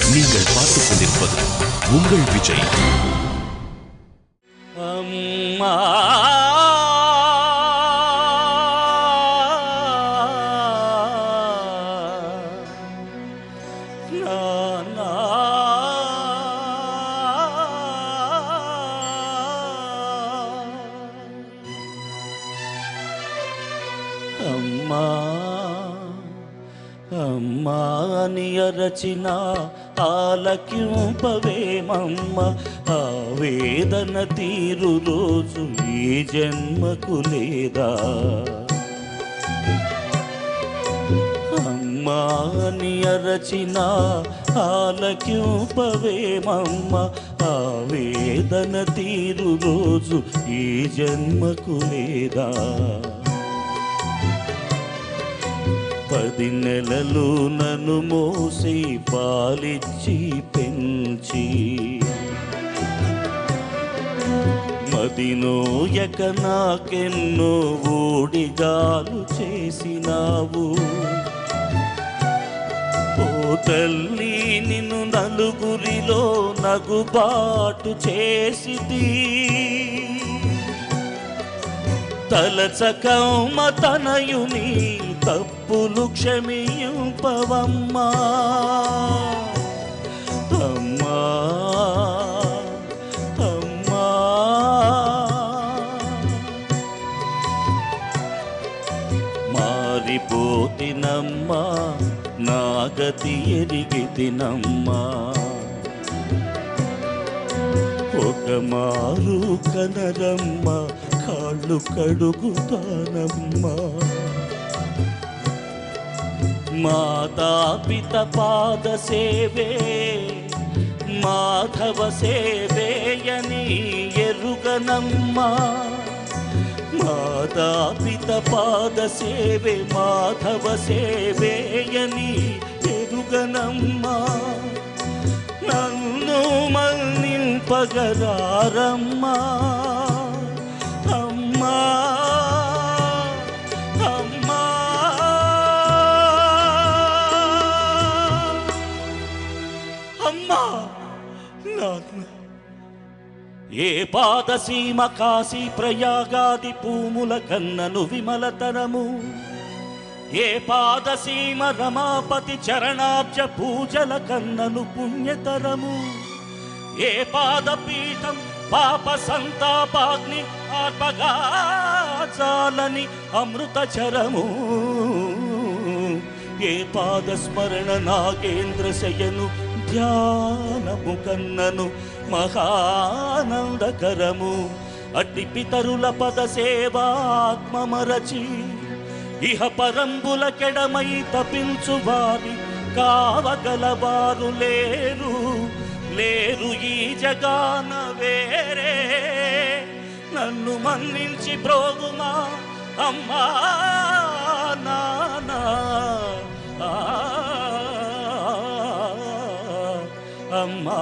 நீங்கள் பார்த்துக் கொண்டிருப்பது உங்கள் விஜய். அம்மா అమ్మా అమ్మా అని అరచిన ఆలకింపవేమమ్మ ఆ వేదన తీరు రోజు ఈ జన్మకు లేదా. అమ్మా అని అరచిన ఆలకింపవేమమ్మ ఆ వేదన తీరు రోజు ఈ జన్మకు లేదా. 10 నెలలు నన్ను మోసి పాలిచ్చి పెంచి మదినోయక నాకెన్నో ఊడిగాలు చేసినావు. ఓ తల్లి నిన్ను నలుగురిలో నగుబాటు చేసిది. తలచకమ్మ తనయుని తప్పులు క్షమింపవమ్మా. అమ్మా అమ్మా మారిపోతినమ్మా నా గతి ఎరిగితినమ్మా. ఒక మారు కనరమ్మ కాళ్ళు కడుగుతానమ్మా. మాతాపిత పాద సేవే మాధవ సేవేయని ఎరుగనమ్మా. మాతాపిత పాద సేవే మాధవ సేవేయని ఎరుగనమ్మా. నన్ను మన్నింపగరారమ్మా. అమ్మా అమ్మా అమ్మా నాన్న. ఏ పాదసీమ కాశీ ప్రయాగాది పూముల కన్నను విమలతరము. ఏ పాదసీమ రమాపతి చరణాబ్జ పూజల కన్నను పుణ్యతరము. ఏ పాదపీఠం పాప సంతాపాగ్ని ఆర్పగాచాలని అమృతచరము. ఏ పాదస్మరణ నాగేంద్ర శయను ధ్యానము కన్నను మహానందకరము. అట్టి పితరుల పద సేవాత్మమరచి ఇహ పరంబుల కెడమై తపించు వారి కావగలవారు లేరు లేరు ఈ జగాన వేరే. నన్ను మన్నించి బ్రోగుమా అమ్మా నాన్న. అమ్మా